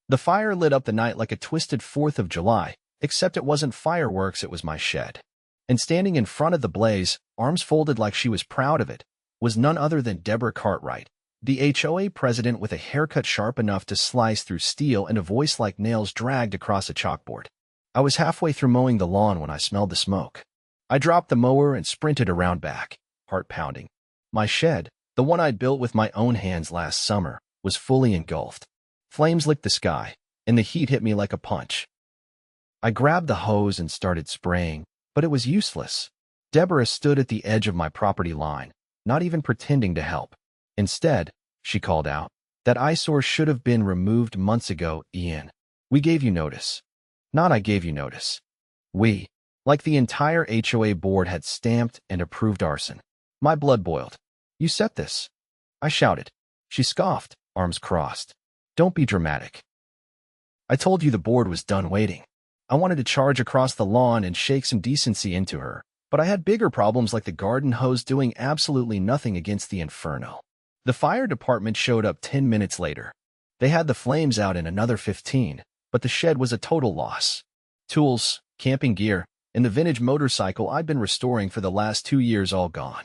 The fire lit up the night like a twisted 4th of July, except it wasn't fireworks, it was my shed. And standing in front of the blaze, arms folded like she was proud of it, was none other than Deborah Cartwright, the HOA president, with a haircut sharp enough to slice through steel and a voice like nails dragged across a chalkboard. I was halfway through mowing the lawn when I smelled the smoke. I dropped the mower and sprinted around back, heart pounding. My shed, the one I'd built with my own hands last summer, was fully engulfed. Flames licked the sky, and the heat hit me like a punch. I grabbed the hose and started spraying, but it was useless. Deborah stood at the edge of my property line, not even pretending to help. Instead, she called out, "That eyesore should have been removed months ago, Ian. We gave you notice." Not I gave you notice. We, like the entire HOA board, had stamped and approved arson. My blood boiled. "You set this," I shouted. She scoffed, arms crossed. "Don't be dramatic. I told you the board was done waiting." I wanted to charge across the lawn and shake some decency into her, but I had bigger problems like the garden hose doing absolutely nothing against the inferno. The fire department showed up 10 minutes later. They had the flames out in another 15, but the shed was a total loss. Tools, camping gear, and the vintage motorcycle I'd been restoring for the last 2 years all gone.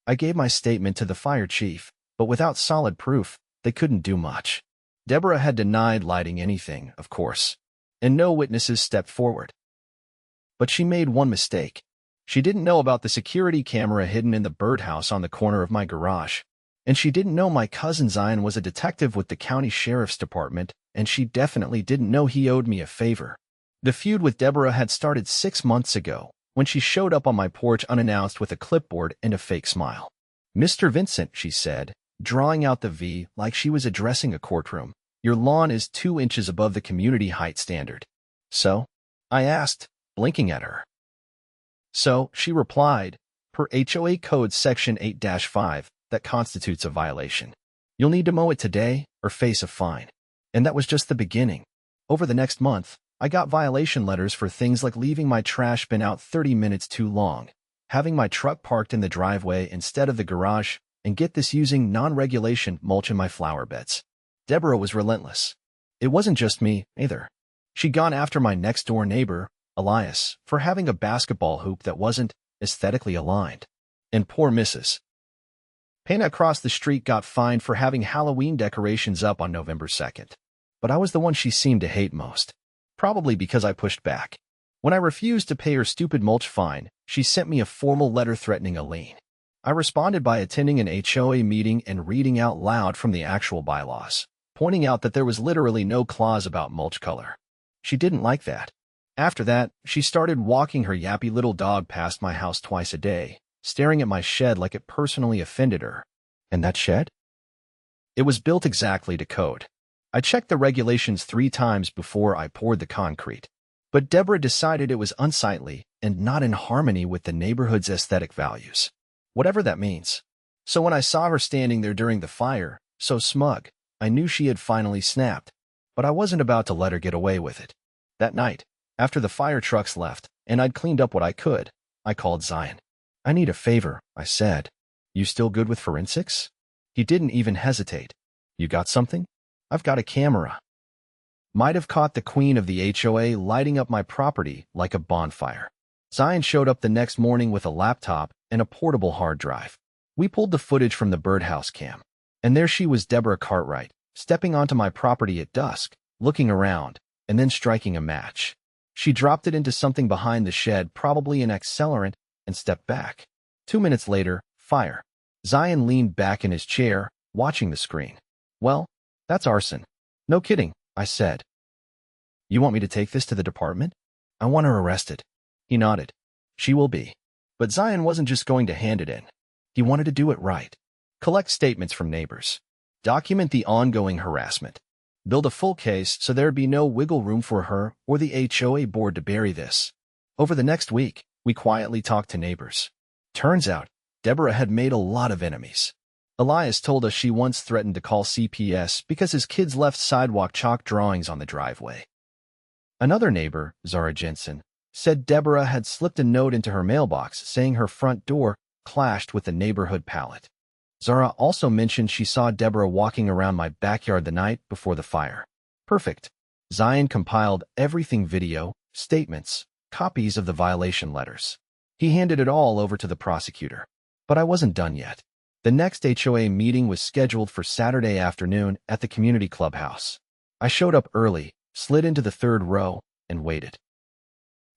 I gave my statement to the fire chief, but without solid proof, they couldn't do much. Deborah had denied lighting anything, of course, and no witnesses stepped forward. But she made one mistake. She didn't know about the security camera hidden in the birdhouse on the corner of my garage. And she didn't know my cousin Zion was a detective with the county sheriff's department, and she definitely didn't know he owed me a favor. The feud with Deborah had started 6 months ago, when she showed up on my porch unannounced with a clipboard and a fake smile. "Mr. Vincent," she said, drawing out the V like she was addressing a courtroom, "your lawn is 2 inches above the community height standard." "So?" I asked, blinking at her. "So," she replied, "per HOA Code Section 8-5, that constitutes a violation. You'll need to mow it today or face a fine." And that was just the beginning. Over the next month, I got violation letters for things like leaving my trash bin out 30 minutes too long, having my truck parked in the driveway instead of the garage, and get this, using non-regulation mulch in my flower beds. Deborah was relentless. It wasn't just me, either. She'd gone after my next-door neighbor, Elias, for having a basketball hoop that wasn't aesthetically aligned. And poor Mrs. Payne across the street got fined for having Halloween decorations up on November 2nd. But I was the one she seemed to hate most. Probably because I pushed back. When I refused to pay her stupid mulch fine, she sent me a formal letter threatening a lien. I responded by attending an HOA meeting and reading out loud from the actual bylaws, pointing out that there was literally no clause about mulch color. She didn't like that. After that, she started walking her yappy little dog past my house twice a day, staring at my shed like it personally offended her. And that shed? It was built exactly to code. I checked the regulations 3 times before I poured the concrete. But Deborah decided it was unsightly and not in harmony with the neighborhood's aesthetic values. Whatever that means. So when I saw her standing there during the fire, so smug, I knew she had finally snapped. But I wasn't about to let her get away with it. That night, after the fire trucks left, and I'd cleaned up what I could, I called Zion. "I need a favor," I said. "You still good with forensics?" He didn't even hesitate. "You got something?" "I've got a camera." Might have caught the queen of the HOA lighting up my property like a bonfire. Zion showed up the next morning with a laptop and a portable hard drive. We pulled the footage from the birdhouse cam. And there she was, Deborah Cartwright, stepping onto my property at dusk, looking around, and then striking a match. She dropped it into something behind the shed, probably an accelerant, and stepped back. 2 minutes later, fire. Zion leaned back in his chair, watching the screen. "Well, that's arson." "No kidding," I said. "You want me to take this to the department?" "I want her arrested." He nodded. "She will be." But Zion wasn't just going to hand it in. He wanted to do it right. Collect statements from neighbors. Document the ongoing harassment. Build a full case so there'd be no wiggle room for her or the HOA board to bury this. Over the next week, we quietly talked to neighbors. Turns out, Deborah had made a lot of enemies. Elias told us she once threatened to call CPS because his kids left sidewalk chalk drawings on the driveway. Another neighbor, Zara Jensen, said Deborah had slipped a note into her mailbox saying her front door clashed with the neighborhood pallet. Zara also mentioned she saw Deborah walking around my backyard the night before the fire. Perfect. Zion compiled everything: video, statements, copies of the violation letters. He handed it all over to the prosecutor. But I wasn't done yet. The next HOA meeting was scheduled for Saturday afternoon at the community clubhouse. I showed up early, slid into the third row, and waited.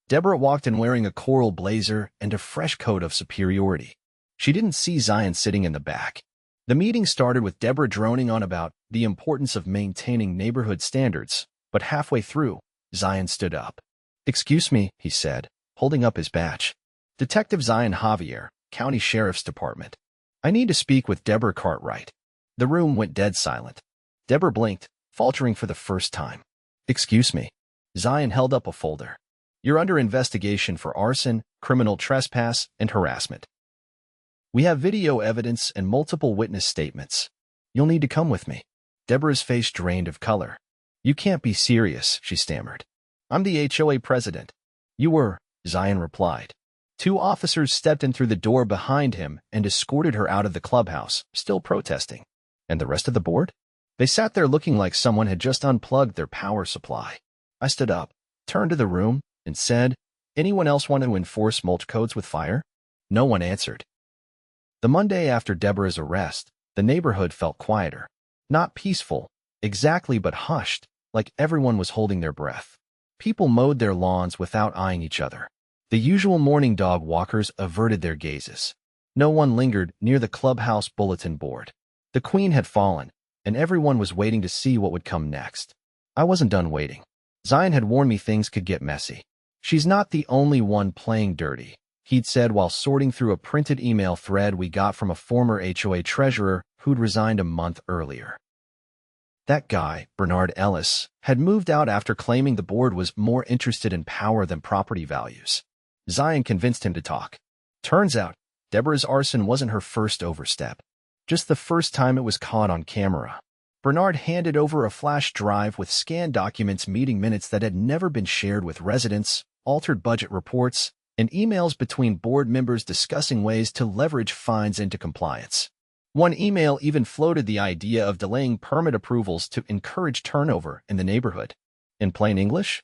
Deborah walked in wearing a coral blazer and a fresh coat of superiority. She didn't see Zion sitting in the back. The meeting started with Deborah droning on about the importance of maintaining neighborhood standards, but halfway through, Zion stood up. "Excuse me," he said, holding up his badge. "Detective Zion Javier, County Sheriff's Department. I need to speak with Deborah Cartwright." The room went dead silent. Deborah blinked, faltering for the first time. "Excuse me." Zion held up a folder. "You're under investigation for arson, criminal trespass, and harassment. We have video evidence and multiple witness statements. You'll need to come with me." Deborah's face drained of color. "You can't be serious," she stammered. "I'm the HOA president." "You were," Zion replied. Two officers stepped in through the door behind him and escorted her out of the clubhouse, still protesting. And the rest of the board? They sat there looking like someone had just unplugged their power supply. I stood up, turned to the room, and said, "Anyone else want to enforce mulch codes with fire?" No one answered. The Monday after Deborah's arrest, the neighborhood felt quieter. Not peaceful, exactly, but hushed, like everyone was holding their breath. People mowed their lawns without eyeing each other. The usual morning dog walkers averted their gazes. No one lingered near the clubhouse bulletin board. The queen had fallen, and everyone was waiting to see what would come next. I wasn't done waiting. Zion had warned me things could get messy. "She's not the only one playing dirty," he'd said while sorting through a printed email thread we got from a former HOA treasurer who'd resigned a month earlier. That guy, Bernard Ellis, had moved out after claiming the board was more interested in power than property values. Zion convinced him to talk. Turns out, Deborah's arson wasn't her first overstep. Just the first time it was caught on camera. Bernard handed over a flash drive with scanned documents, meeting minutes that had never been shared with residents, altered budget reports, and emails between board members discussing ways to leverage fines into compliance. One email even floated the idea of delaying permit approvals to encourage turnover in the neighborhood. In plain English,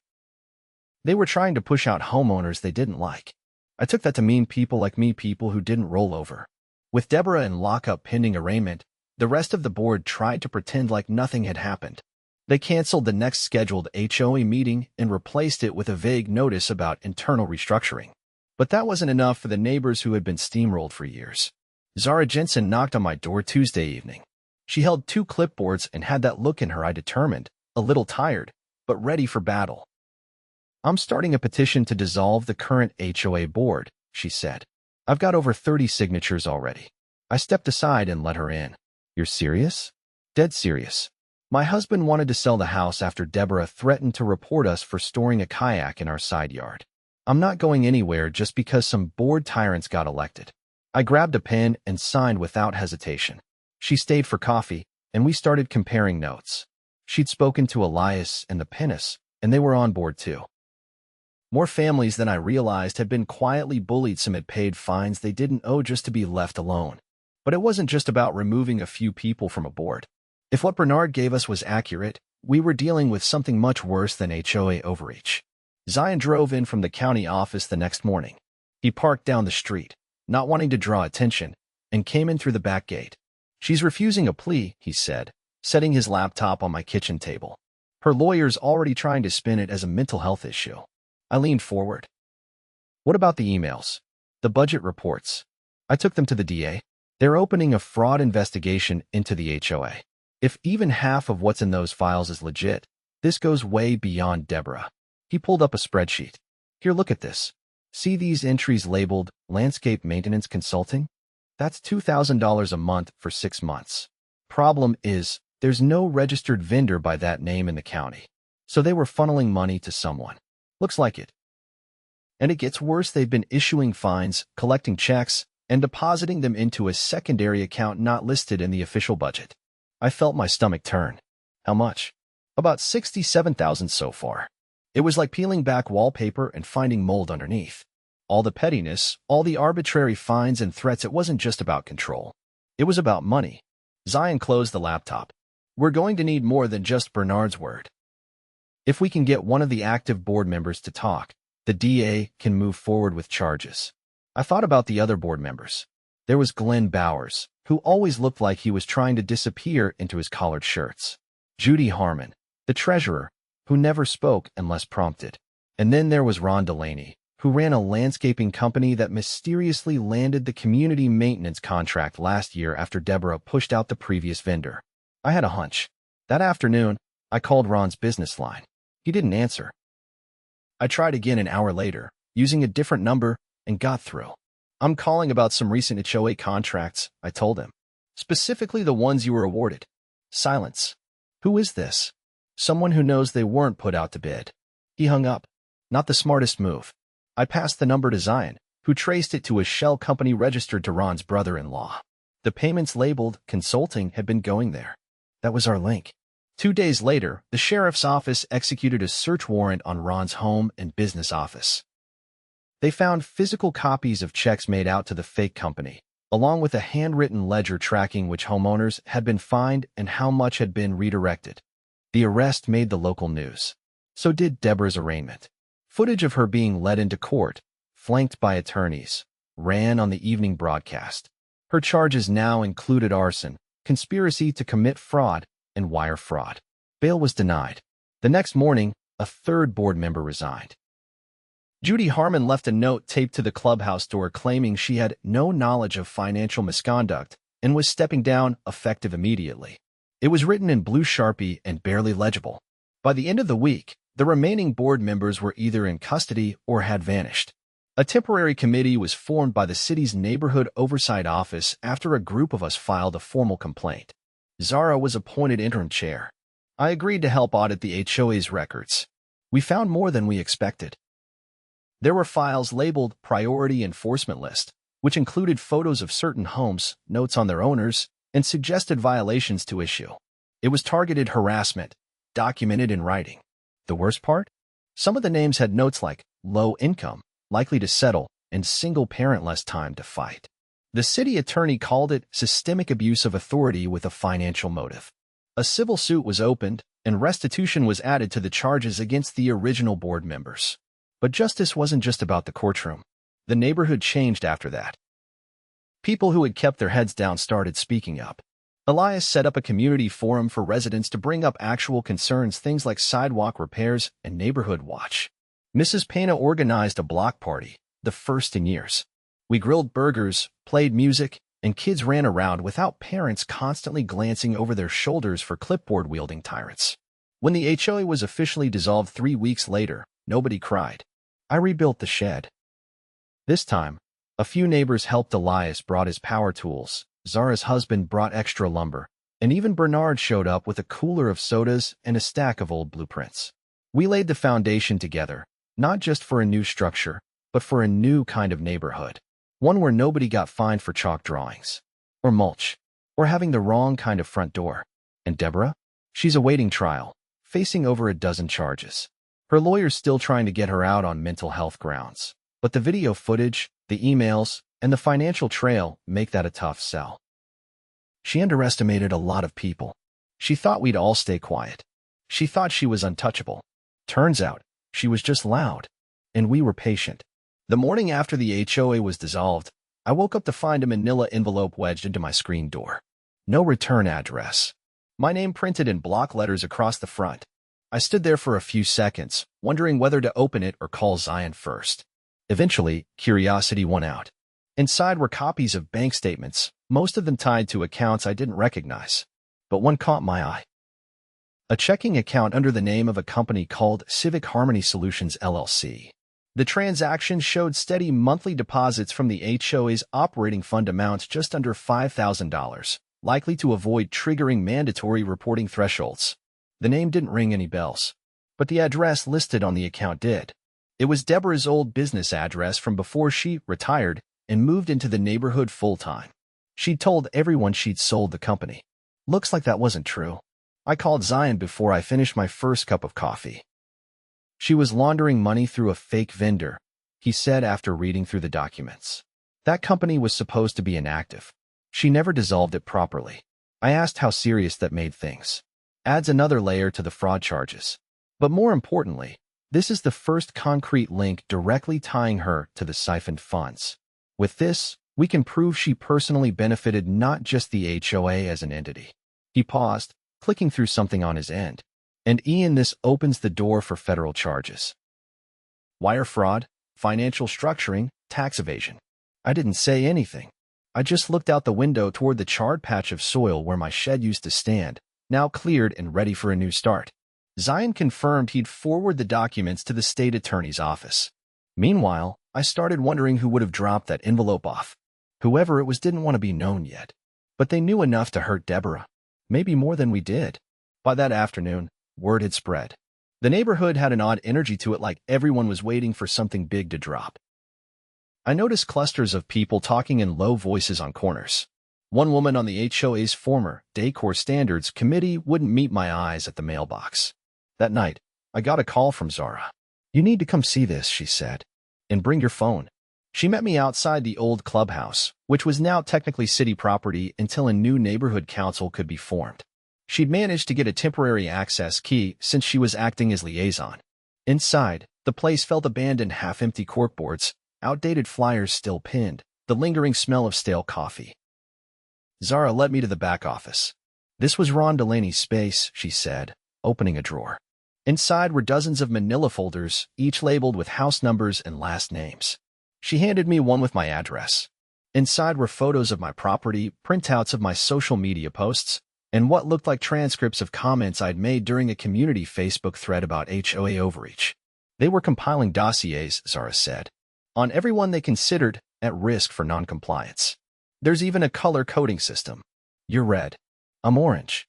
they were trying to push out homeowners they didn't like. I took that to mean people like me, people who didn't roll over. With Deborah in lockup pending arraignment, the rest of the board tried to pretend like nothing had happened. They canceled the next scheduled HOA meeting and replaced it with a vague notice about internal restructuring. But that wasn't enough for the neighbors who had been steamrolled for years. Zara Jensen knocked on my door Tuesday evening. She held 2 clipboards and had that look in her eye, determined, a little tired, but ready for battle. "I'm starting a petition to dissolve the current HOA board," she said. "I've got over 30 signatures already." I stepped aside and let her in. "You're serious?" "Dead serious. My husband wanted to sell the house after Deborah threatened to report us for storing a kayak in our side yard. I'm not going anywhere just because some board tyrants got elected." I grabbed a pen and signed without hesitation. She stayed for coffee, and we started comparing notes. She'd spoken to Elias and the Pinnis, and they were on board too. More families than I realized had been quietly bullied. Some had paid fines they didn't owe just to be left alone. But it wasn't just about removing a few people from a board. If what Bernard gave us was accurate, we were dealing with something much worse than HOA overreach. Zion drove in from the county office the next morning. He parked down the street, not wanting to draw attention, and came in through the back gate. "She's refusing a plea," he said, setting his laptop on my kitchen table. "Her lawyer's already trying to spin it as a mental health issue." I leaned forward. "What about the emails? The budget reports?" I took them to the DA. "They're opening a fraud investigation into the HOA. If even half of what's in those files is legit, this goes way beyond Deborah." He pulled up a spreadsheet. "Here, look at this. See these entries labeled Landscape Maintenance Consulting? That's $2,000 a month for 6 months. Problem is, there's no registered vendor by that name in the county. So they were funneling money to someone. Looks like it. And it gets worse. They've been issuing fines, collecting checks, and depositing them into a secondary account not listed in the official budget." I felt my stomach turn. "How much?" "About $67,000 so far." It was like peeling back wallpaper and finding mold underneath. All the pettiness, all the arbitrary fines and threats. It wasn't just about control. It was about money. Zion closed the laptop. "We're going to need more than just Bernard's word. If we can get one of the active board members to talk, the DA can move forward with charges. I thought about the other board members. There was Glenn Bowers, who always looked like he was trying to disappear into his collared shirts. Judy Harmon, the treasurer, who never spoke unless prompted. And then there was Ron Delaney, who ran a landscaping company that mysteriously landed the community maintenance contract last year after Deborah pushed out the previous vendor. I had a hunch. That afternoon, I called Ron's business line. He didn't answer. I tried again an hour later, using a different number, and got through. I'm calling about some recent HOA contracts, I told him. Specifically the ones you were awarded. Silence. Who is this? Someone who knows they weren't put out to bid. He hung up. Not the smartest move. I passed the number to Zion, who traced it to a shell company registered to Ron's brother-in-law. The payments labeled consulting had been going there. That was our link. 2 days later, the sheriff's office executed a search warrant on Ron's home and business office. They found physical copies of checks made out to the fake company, along with a handwritten ledger tracking which homeowners had been fined and how much had been redirected. The arrest made the local news. So did Deborah's arraignment. Footage of her being led into court, flanked by attorneys, ran on the evening broadcast. Her charges now included arson, conspiracy to commit fraud, and wire fraud. Bail was denied. The next morning, a third board member resigned. Judy Harmon left a note taped to the clubhouse door claiming she had no knowledge of financial misconduct and was stepping down effective immediately. It was written in blue Sharpie and barely legible. By the end of the week, the remaining board members were either in custody or had vanished. A temporary committee was formed by the city's Neighborhood Oversight Office after a group of us filed a formal complaint. Zara was appointed interim chair. I agreed to help audit the HOA's records. We found more than we expected. There were files labeled Priority Enforcement List, which included photos of certain homes, notes on their owners, and suggested violations to issue. It was targeted harassment, documented in writing. The worst part? Some of the names had notes like low income, likely to settle, and single parent less time to fight. The city attorney called it systemic abuse of authority with a financial motive. A civil suit was opened, and restitution was added to the charges against the original board members. But justice wasn't just about the courtroom. The neighborhood changed after that. People who had kept their heads down started speaking up. Elias set up a community forum for residents to bring up actual concerns, things like sidewalk repairs and neighborhood watch. Mrs. Pena organized a block party, the first in years. We grilled burgers, played music, and kids ran around without parents constantly glancing over their shoulders for clipboard-wielding tyrants. When the HOA was officially dissolved 3 weeks later, nobody cried. I rebuilt the shed. This time, a few neighbors helped. Elias brought his power tools, Zara's husband brought extra lumber, and even Bernard showed up with a cooler of sodas and a stack of old blueprints. We laid the foundation together, not just for a new structure, but for a new kind of neighborhood. One where nobody got fined for chalk drawings, or mulch, or having the wrong kind of front door. And Deborah? She's awaiting trial, facing over a dozen charges. Her lawyer's still trying to get her out on mental health grounds. But the video footage, the emails, and the financial trail make that a tough sell. She underestimated a lot of people. She thought we'd all stay quiet. She thought she was untouchable. Turns out, she was just loud. And we were patient. The morning after the HOA was dissolved, I woke up to find a manila envelope wedged into my screen door. No return address. My name printed in block letters across the front. I stood there for a few seconds, wondering whether to open it or call Zion first. Eventually, curiosity won out. Inside were copies of bank statements, most of them tied to accounts I didn't recognize. But one caught my eye. A checking account under the name of a company called Civic Harmony Solutions, LLC. The transaction showed steady monthly deposits from the HOA's operating fund amounts just under $5,000, likely to avoid triggering mandatory reporting thresholds. The name didn't ring any bells, but the address listed on the account did. It was Deborah's old business address from before she retired and moved into the neighborhood full-time. She'd told everyone she'd sold the company. Looks like that wasn't true. I called Zion before I finished my first cup of coffee. She was laundering money through a fake vendor, he said after reading through the documents. That company was supposed to be inactive. She never dissolved it properly. I asked how serious that made things. Adds another layer to the fraud charges. But more importantly, this is the first concrete link directly tying her to the siphoned funds. With this, we can prove she personally benefited, not just the HOA as an entity. He paused, clicking through something on his end. And Ian, this opens the door for federal charges. Wire fraud, financial structuring, tax evasion. I didn't say anything. I just looked out the window toward the charred patch of soil where my shed used to stand, now cleared and ready for a new start. Zion confirmed he'd forward the documents to the state attorney's office. Meanwhile, I started wondering who would have dropped that envelope off. Whoever it was didn't want to be known yet. But they knew enough to hurt Deborah. Maybe more than we did. By that afternoon, word had spread. The neighborhood had an odd energy to it, like everyone was waiting for something big to drop. I noticed clusters of people talking in low voices on corners. One woman on the HOA's former Decor Standards Committee wouldn't meet my eyes at the mailbox. That night, I got a call from Zara. "You need to come see this," she said. "And bring your phone." She met me outside the old clubhouse, which was now technically city property until a new neighborhood council could be formed. She'd managed to get a temporary access key since she was acting as liaison. Inside, the place felt abandoned, half-empty corkboards, outdated flyers still pinned, the lingering smell of stale coffee. Zara led me to the back office. "This was Ron Delaney's space," she said, opening a drawer. Inside were dozens of manila folders, each labeled with house numbers and last names. She handed me one with my address. Inside were photos of my property, printouts of my social media posts, and what looked like transcripts of comments I'd made during a community Facebook thread about HOA overreach. They were compiling dossiers, Zara said, on everyone they considered at risk for noncompliance. "There's even a color coding system. You're red. I'm orange.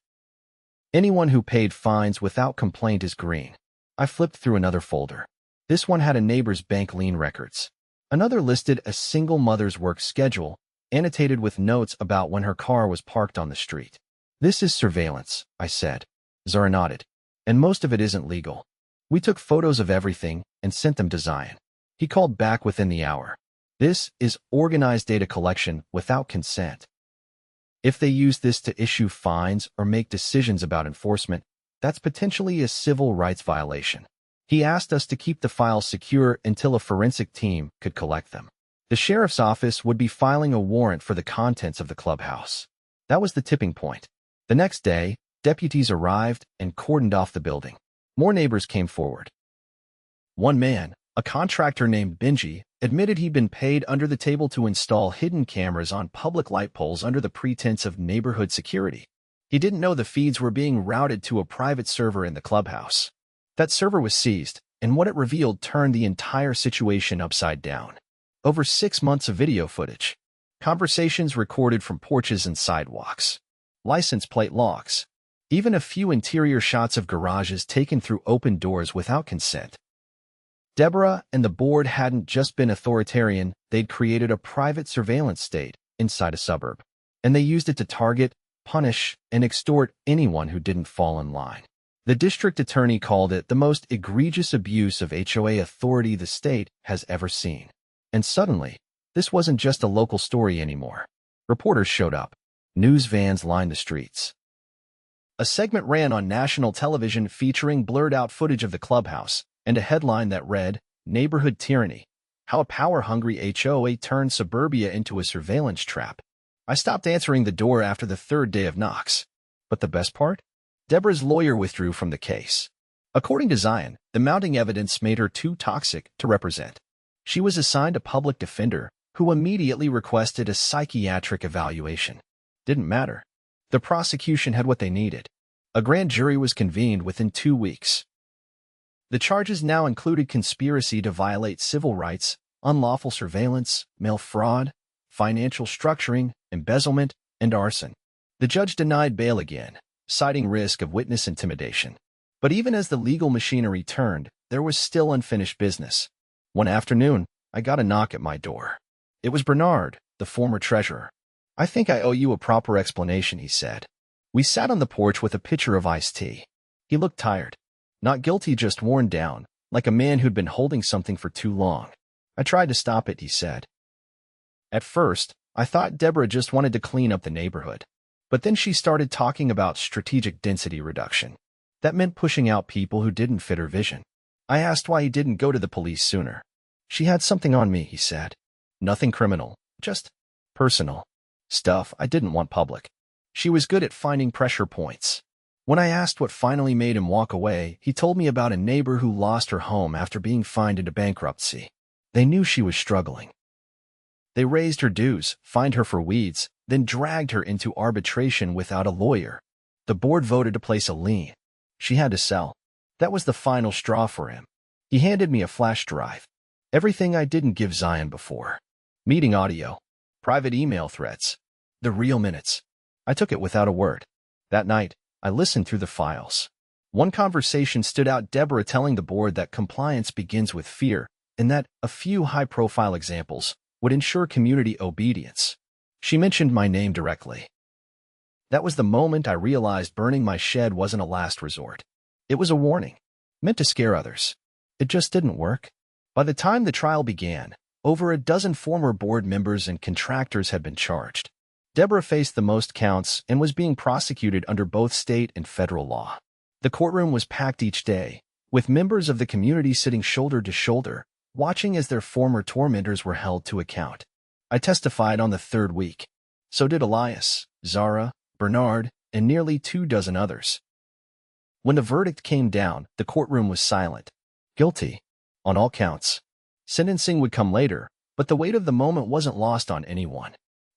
Anyone who paid fines without complaint is green." I flipped through another folder. This one had a neighbor's bank lien records. Another listed a single mother's work schedule, annotated with notes about when her car was parked on the street. "This is surveillance," I said. Zara nodded. "And most of it isn't legal. We took photos of everything and sent them to Zion." He called back within the hour. "This is organized data collection without consent. If they use this to issue fines or make decisions about enforcement, that's potentially a civil rights violation." He asked us to keep the files secure until a forensic team could collect them. The sheriff's office would be filing a warrant for the contents of the clubhouse. That was the tipping point. The next day, deputies arrived and cordoned off the building. More neighbors came forward. One man, a contractor named Benji, admitted he'd been paid under the table to install hidden cameras on public light poles under the pretense of neighborhood security. He didn't know the feeds were being routed to a private server in the clubhouse. That server was seized, and what it revealed turned the entire situation upside down. Over 6 months of video footage. Conversations recorded from porches and sidewalks. License plate logs. Even a few interior shots of garages taken through open doors without consent. Deborah and the board hadn't just been authoritarian, they'd created a private surveillance state inside a suburb. And they used it to target, punish, and extort anyone who didn't fall in line. The district attorney called it the most egregious abuse of HOA authority the state has ever seen. And suddenly, this wasn't just a local story anymore. Reporters showed up. News vans lined the streets. A segment ran on national television featuring blurred-out footage of the clubhouse and a headline that read, "Neighborhood Tyranny: How a Power-Hungry HOA Turned Suburbia into a Surveillance Trap." I stopped answering the door after the third day of knocks. But the best part? Deborah's lawyer withdrew from the case. According to Zion, the mounting evidence made her too toxic to represent. She was assigned a public defender, who immediately requested a psychiatric evaluation. Didn't matter. The prosecution had what they needed. A grand jury was convened within 2 weeks. The charges now included conspiracy to violate civil rights, unlawful surveillance, mail fraud, financial structuring, embezzlement, and arson. The judge denied bail again, citing risk of witness intimidation. But even as the legal machinery turned, there was still unfinished business. One afternoon, I got a knock at my door. It was Bernard, the former treasurer. "I think I owe you a proper explanation," he said. We sat on the porch with a pitcher of iced tea. He looked tired. Not guilty, just worn down, like a man who'd been holding something for too long. "I tried to stop it," he said. "At first, I thought Deborah just wanted to clean up the neighborhood. But then she started talking about strategic density reduction. That meant pushing out people who didn't fit her vision. I asked why he didn't go to the police sooner. She had something on me, he said. Nothing criminal, just personal stuff I didn't want public. She was good at finding pressure points. When I asked what finally made him walk away, he told me about a neighbor who lost her home after being fined into bankruptcy. They knew she was struggling. They raised her dues, fined her for weeds, then dragged her into arbitration without a lawyer. The board voted to place a lien. She had to sell. That was the final straw for him. He handed me a flash drive. Everything I didn't give Zion before. Meeting audio. Private email threads. The real minutes. I took it without a word. That night, I listened through the files. One conversation stood out, Deborah telling the board that compliance begins with fear, and that a few high-profile examples would ensure community obedience. She mentioned my name directly. That was the moment I realized burning my shed wasn't a last resort. It was a warning, meant to scare others. It just didn't work. By the time the trial began, over a dozen former board members and contractors had been charged. Deborah faced the most counts and was being prosecuted under both state and federal law. The courtroom was packed each day, with members of the community sitting shoulder to shoulder, watching as their former tormentors were held to account. I testified on the third week. So did Elias, Zara, Bernard, and nearly 24 others. When the verdict came down, the courtroom was silent. Guilty. On all counts. Sentencing would come later, but the weight of the moment wasn't lost on anyone.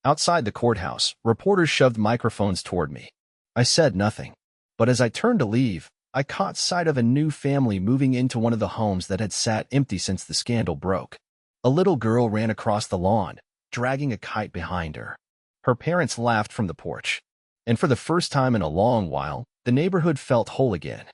Outside the courthouse, reporters shoved microphones toward me. I said nothing. But as I turned to leave, I caught sight of a new family moving into one of the homes that had sat empty since the scandal broke. A little girl ran across the lawn, dragging a kite behind her. Her parents laughed from the porch. And for the first time in a long while, the neighborhood felt whole again.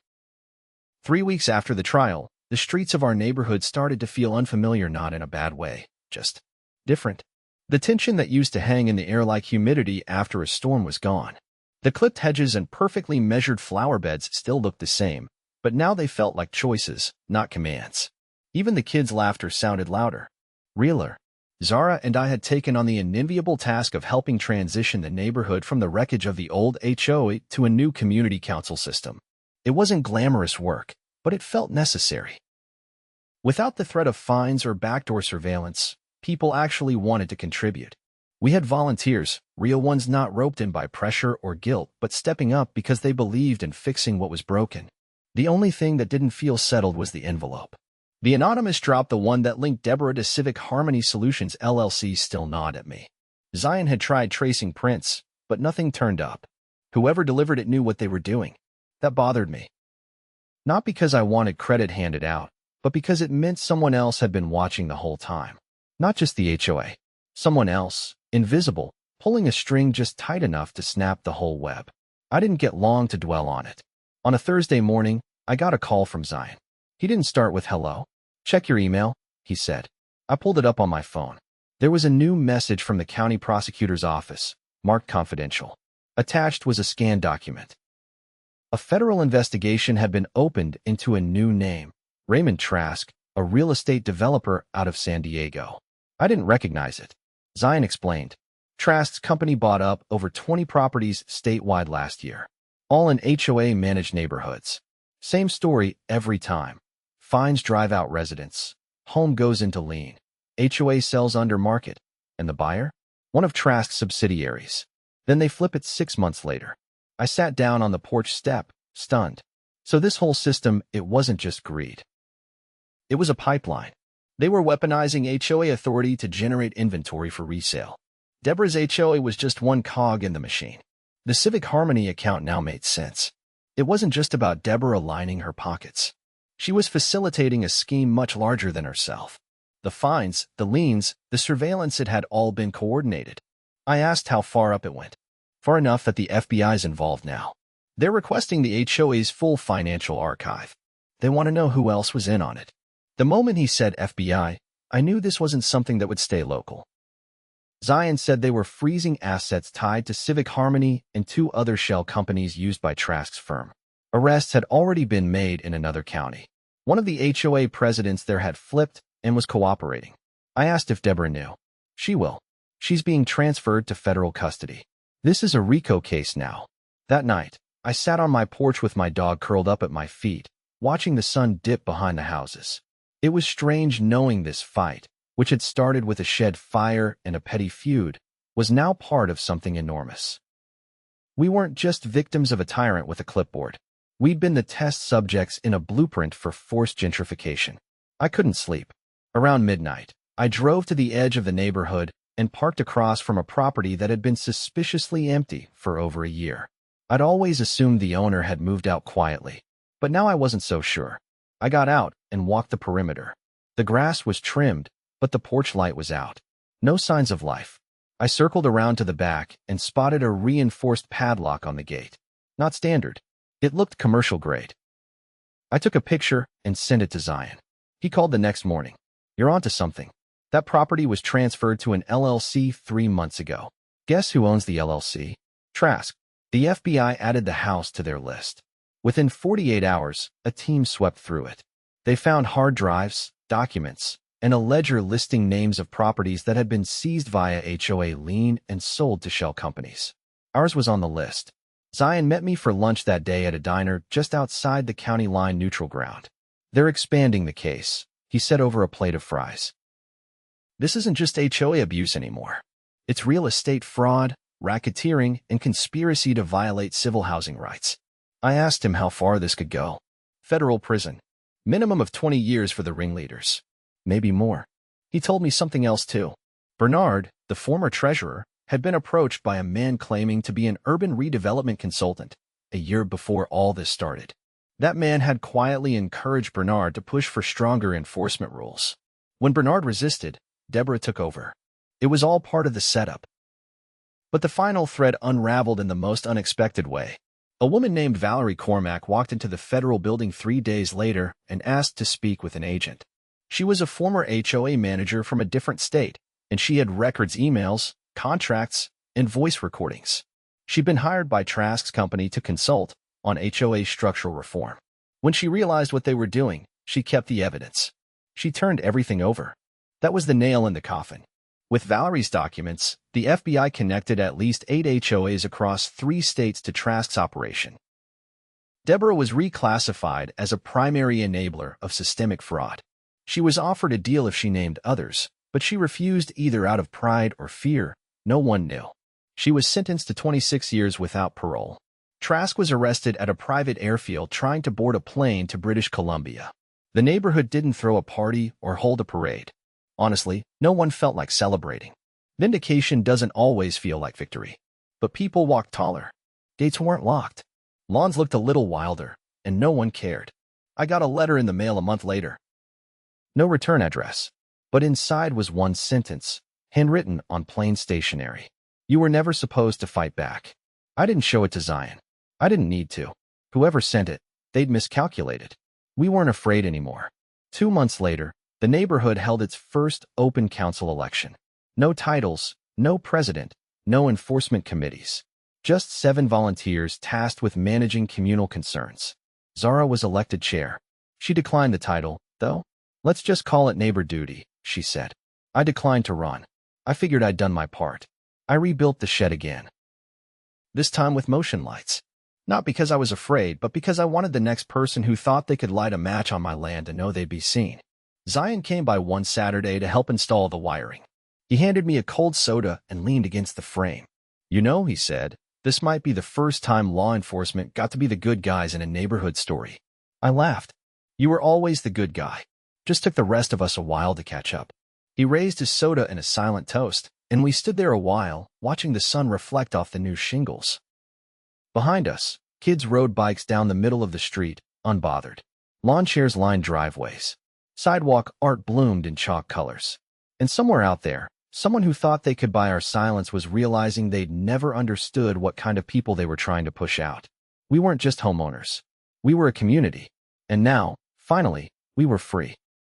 3 weeks after the trial, the streets of our neighborhood started to feel unfamiliar, not in a bad way, just different. The tension that used to hang in the air like humidity after a storm was gone. The clipped hedges and perfectly measured flower beds still looked the same, but now they felt like choices, not commands. Even the kids' laughter sounded louder, realer. Zara and I had taken on the unenviable task of helping transition the neighborhood from the wreckage of the old HOA to a new community council system. It wasn't glamorous work, but it felt necessary. Without the threat of fines or backdoor surveillance, people actually wanted to contribute. We had volunteers, real ones not roped in by pressure or guilt, but stepping up because they believed in fixing what was broken. The only thing that didn't feel settled was the envelope. The anonymous dropped, the one that linked Deborah to Civic Harmony Solutions LLC, still gnawed at me. Zion had tried tracing prints, but nothing turned up. Whoever delivered it knew what they were doing. That bothered me. Not because I wanted credit handed out, but because it meant someone else had been watching the whole time. Not just the HOA. Someone else, invisible, pulling a string just tight enough to snap the whole web. I didn't get long to dwell on it. On a Thursday morning, I got a call from Zion. He didn't start with hello. Check your email, he said. I pulled it up on my phone. There was a new message from the county prosecutor's office, marked confidential. Attached was a scanned document. A federal investigation had been opened into a new name, Raymond Trask, a real estate developer out of San Diego. I didn't recognize it. Zion explained. Trask's company bought up over 20 properties statewide last year, all in HOA-managed neighborhoods. Same story every time. Fines drive out residents. Home goes into lien. HOA sells under market. And the buyer? One of Trask's subsidiaries. Then they flip it 6 months later. I sat down on the porch step, stunned. So this whole system, it wasn't just greed. It was a pipeline. They were weaponizing HOA authority to generate inventory for resale. Deborah's HOA was just one cog in the machine. The Civic Harmony account now made sense. It wasn't just about Deborah lining her pockets. She was facilitating a scheme much larger than herself. The fines, the liens, the surveillance, it had all been coordinated. I asked how far up it went. Far enough that the FBI's involved now. They're requesting the HOA's full financial archive. They want to know who else was in on it. The moment he said FBI, I knew this wasn't something that would stay local. Zion said they were freezing assets tied to Civic Harmony and 2 other shell companies used by Trask's firm. Arrests had already been made in another county. One of the HOA presidents there had flipped and was cooperating. I asked if Deborah knew. She will. She's being transferred to federal custody. This is a RICO case now. That night, I sat on my porch with my dog curled up at my feet, watching the sun dip behind the houses. It was strange knowing this fight, which had started with a shed fire and a petty feud, was now part of something enormous. We weren't just victims of a tyrant with a clipboard. We'd been the test subjects in a blueprint for forced gentrification. I couldn't sleep. Around midnight, I drove to the edge of the neighborhood and parked across from a property that had been suspiciously empty for over a year. I'd always assumed the owner had moved out quietly, but now I wasn't so sure. I got out and walked the perimeter. The grass was trimmed, but the porch light was out. No signs of life. I circled around to the back and spotted a reinforced padlock on the gate. Not standard. It looked commercial grade. I took a picture and sent it to Zion. He called the next morning. "You're onto something. That property was transferred to an LLC 3 months ago. Guess who owns the LLC? Trask." The FBI added the house to their list. Within 48 hours, a team swept through it. They found hard drives, documents, and a ledger listing names of properties that had been seized via HOA lien and sold to shell companies. Ours was on the list. Zion met me for lunch that day at a diner just outside the county line neutral ground. "They're expanding the case," he said over a plate of fries. "This isn't just HOA abuse anymore. It's real estate fraud, racketeering, and conspiracy to violate civil housing rights." I asked him how far this could go. "Federal prison. Minimum of 20 years for the ringleaders. Maybe more." He told me something else too. Bernard, the former treasurer, had been approached by a man claiming to be an urban redevelopment consultant a year before all this started. That man had quietly encouraged Bernard to push for stronger enforcement rules. When Bernard resisted, Deborah took over. It was all part of the setup. But the final thread unraveled in the most unexpected way. A woman named Valerie Cormack walked into the federal building 3 days later and asked to speak with an agent. She was a former HOA manager from a different state, and she had records, emails, contracts, and voice recordings. She'd been hired by Trask's company to consult on HOA structural reform. When she realized what they were doing, she kept the evidence. She turned everything over. That was the nail in the coffin. With Valerie's documents, the FBI connected at least 8 HOAs across 3 states to Trask's operation. Deborah was reclassified as a primary enabler of systemic fraud. She was offered a deal if she named others, but she refused either out of pride or fear. No one knew. She was sentenced to 26 years without parole. Trask was arrested at a private airfield trying to board a plane to British Columbia. The neighborhood didn't throw a party or hold a parade. Honestly, no one felt like celebrating. Vindication doesn't always feel like victory. But people walked taller. Gates weren't locked. Lawns looked a little wilder, and no one cared. I got a letter in the mail a month later. No return address. But inside was one sentence, handwritten on plain stationery. "You were never supposed to fight back." I didn't show it to Zion. I didn't need to. Whoever sent it, they'd miscalculated. We weren't afraid anymore. 2 months later, the neighborhood held its first open council election. No titles, no president, no enforcement committees. Just 7 volunteers tasked with managing communal concerns. Zara was elected chair. She declined the title, though. "Let's just call it neighbor duty," she said. I declined to run. I figured I'd done my part. I rebuilt the shed again. This time with motion lights. Not because I was afraid, but because I wanted the next person who thought they could light a match on my land to know they'd be seen. Zion came by one Saturday to help install the wiring. He handed me a cold soda and leaned against the frame. "You know," he said, "this might be the first time law enforcement got to be the good guys in a neighborhood story." I laughed. "You were always the good guy. Just took the rest of us a while to catch up." He raised his soda in a silent toast, and we stood there a while, watching the sun reflect off the new shingles. Behind us, kids rode bikes down the middle of the street, unbothered. Lawn chairs lined driveways. Sidewalk art bloomed in chalk colors. And somewhere out there, someone who thought they could buy our silence was realizing they'd never understood what kind of people they were trying to push out. We weren't just homeowners. We were a community. And now, finally, we were free.